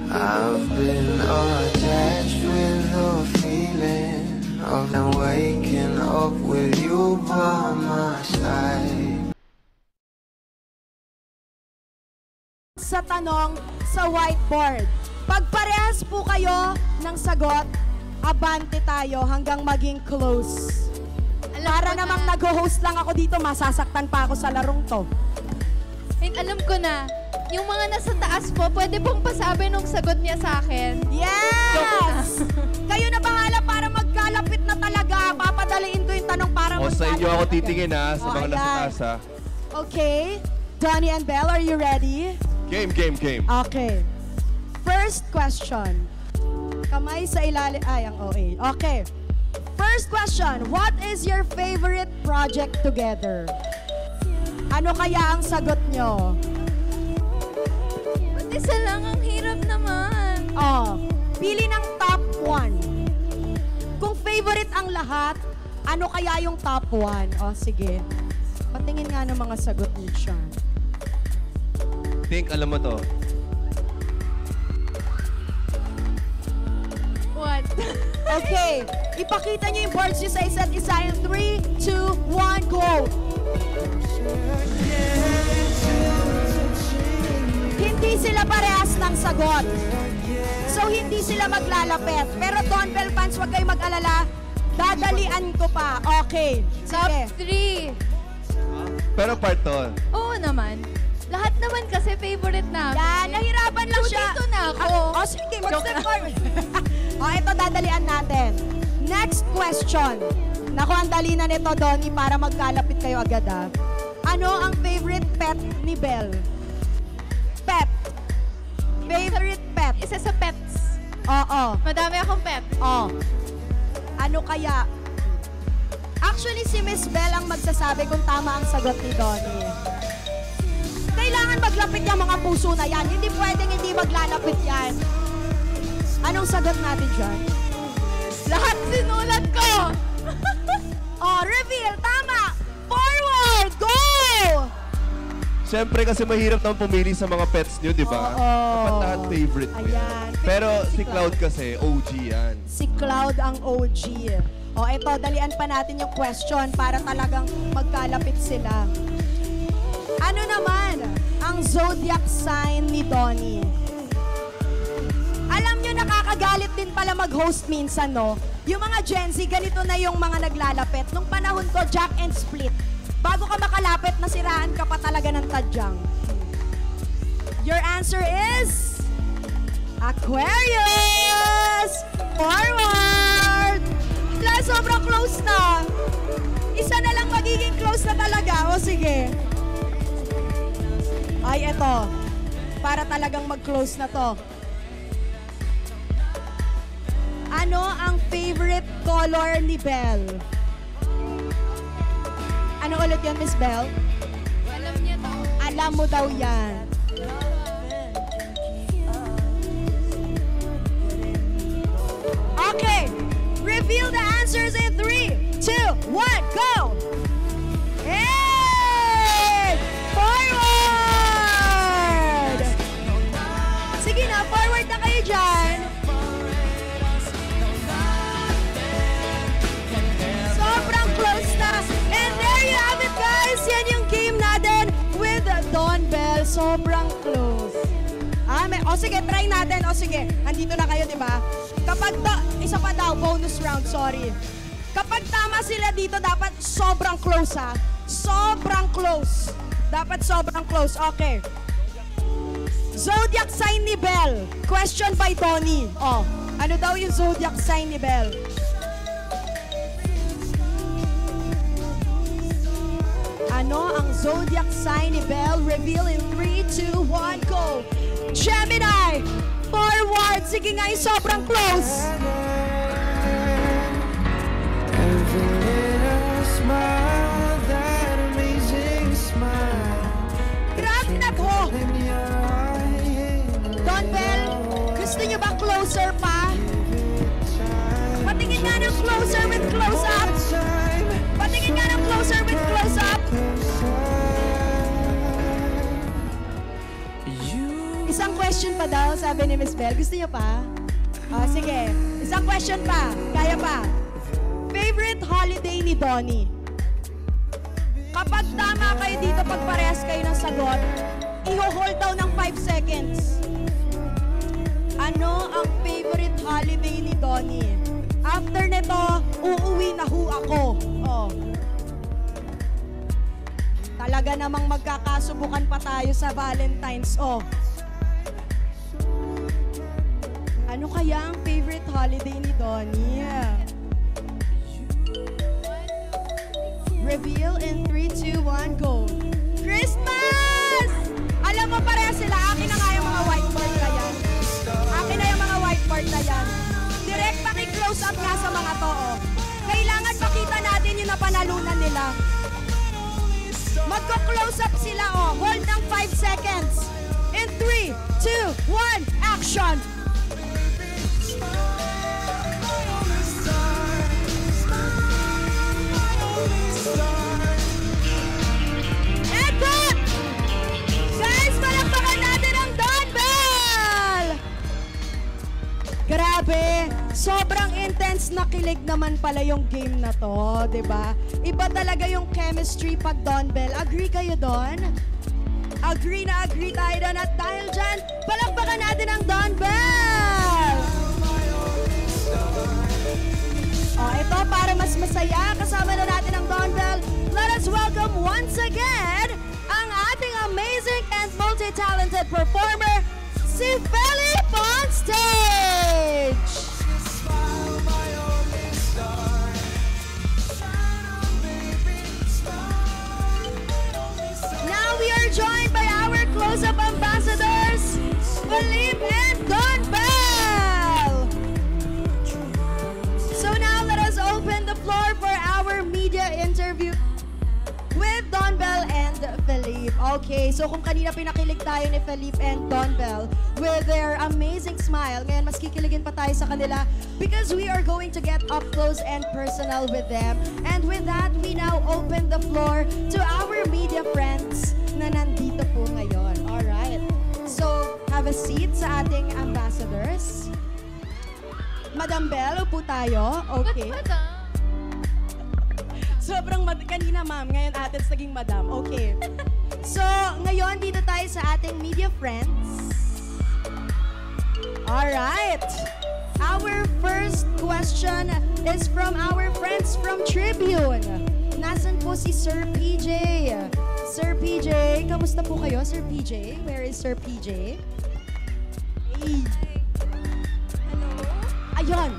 I've been attached with the feeling of them waking up with you by my side. Sa tanong sa whiteboard, pag parehas po kayo ng sagot, abante tayo hanggang maging close. Para namang nag-host lang ako dito, masasaktan pa ako sa larong to. Alam ko na. Yung mga nasa taas po, pwede pong pasabi nung sagot niya sa akin. Yes! Kayo na bahala para magkalapit na talaga. Papadaliin ko yung tanong para magkalapit. O, sa inyo ako titingin ha, sa mga nasa taas ha. Okay. Donnie and Belle, are you ready? Game. Okay. First question. Kamay sa ilalim. Ay, ang OA. Okay. First question. What is your favorite project together? Ano kaya ang sagot nyo? Isa lang, ang hirap naman. Pili ng top 1. Kung favorite ang lahat, ano kaya yung top 1? Sige. Patingin nga ng mga sagot niyo siya. Think, alam mo to. What? Okay. Ipakita niyo yung boards niyo sa isa't isa. In 3, 2, 1, go! Hindi sila parehas ng sagot. So, hindi sila maglalapit. Pero Don Bell fans, huwag kayong mag-alala. Dadalian ko pa. Okay. Top Sige. 3. Pero part to. Oo naman. Lahat naman kasi favorite namin. Yan, nahirapan lang So, siya. dito na ako. Sige, mag-step forward. Ito, dadalian natin. Next question. Naku, ang dali na nito, Donnie, para magkalapit kayo agad, ha. Ano ang favorite pet ni Belle? Pet. Favorite pet. Isa sa pets. Oo. Madami akong pet. Ano kaya? Actually, si Miss Belle ang magsasabi kung tama ang sagot ni Donnie. Kailangan maglapit yung mga puso na yan. Hindi pwedeng hindi maglalapit yan. Anong sagot natin dyan? Lahat sinulat ko! Reveal! Tama! Forward! Go! Siyempre kasi mahirap naman pumili sa mga pets nyo, di ba? Dapat lahat favorite mo yan. Ayan. Pero Favorite si Cloud kasi, OG yan. Si Cloud ang OG. Eto, dalian pa natin yung question para talagang magkalapit sila. Ano naman ang zodiac sign ni Donnie? Alam nyo, nakakagalit din pala mag-host minsan, no? Yung mga Gen Z, ganito na yung mga naglalapit. Nung panahon ko, jack and split. Bago ka makalapit, nasiraan ka pa talaga ng tadyang. Your answer is... Aquarius! Forward! Wala, sobrang close na. Isa na lang magiging close na talaga. Sige. Ay, eto. Para talagang mag-close na to. Ano ang favorite color ni Belle? Ano ulit yan, Miss Belle? Alam niya to. Alam mo daw yan. Okay. Reveal the answers in 3, 2, 1, go! Hey! Forward! Sige na, forward na kayo dyan. Sobrang close na. And there you have it, guys. Yan yung game natin with Don Bell. Sobrang close. Sige, try natin. Sige, andito na kayo, di ba? Kapag isa pa daw, bonus round, sorry. Kapag tama sila dito, dapat sobrang close, ha? Sobrang close. Dapat sobrang close. Okay. Zodiac sign ni Belle. Question by Tony. Ano daw yung zodiac sign ni Belle? Ano ang zodiac sign ni Belle? Reveal in 3, 2, 1, go! Gemini! Forward! Sige nga, yung sobrang close! Every little smile, that amazing smile. Grabe na po! In your eyes, Don Bell, gusto niyo ba closer pa? Patingin nga ng closer with close up! Patingin nga ng closer with close up! isang question pa daw, sabi ni Miss Bell. Gusto niyo pa? Sige. Isang question pa. Kaya pa. Favorite holiday ni Donnie? Kapag tama kayo dito, pag parehas kayo ng sagot, i-hold daw ng 5 seconds. Ano ang favorite holiday ni Donnie? After nito, uuwi na ho ako. Oh. Talaga namang magkakasubukan pa tayo sa Valentine's. Oh. Ano kaya ang favorite holiday ni Donnie? Reveal in 3, 2, 1, go. Christmas! Alam mo, pareha sila. Akin na nga yung mga whiteboard na yan. Akin na yung mga whiteboard na yan. Direct paki-close up nga sa mga to. Oh. Kailangan makita natin yung napanalunan nila. Magko-close up sila. Oh. Hold ng 5 seconds. In 3, 2, 1, action! Grabe, sobrang intense na kilig naman pala yung game na to, 'di ba? Iba talaga yung chemistry pag Don Bell. Agree kayo doon? Agree na agree tayo doon. At dahil dyan, palakpakan natin ang Don Bell! Ito para mas masaya, kasama na natin ang Don Bell. Let us welcome once again ang ating amazing and multi-talented performer, si Felipe on stage! Now we are joined by our close-up ambassadors, Felipe and Don Bell! So now let us open the floor for our media interview with Don Bell and Felipe. Okay, so kung kanina pinakilig tayo ni Felipe and Don Bell with their amazing smile, ngayon mas kikiligin pa tayo sa kanila because we are going to get up close and personal with them. And with that, we now open the floor to our media friends na nandito po ngayon. Alright, so have a seat sa ating ambassadors. Madam Bell, upo tayo. Okay. Ba't madam? Sobrang kanina ma'am, ngayon atin naging madam. Okay. So, ngayon dito tayo sa ating media friends. Alright. Our first question is from our friends from Tribune. Nasaan po si Sir PJ? Sir PJ, kamusta po kayo, Sir PJ? Where is Sir PJ? Hey. Hello? Ayun.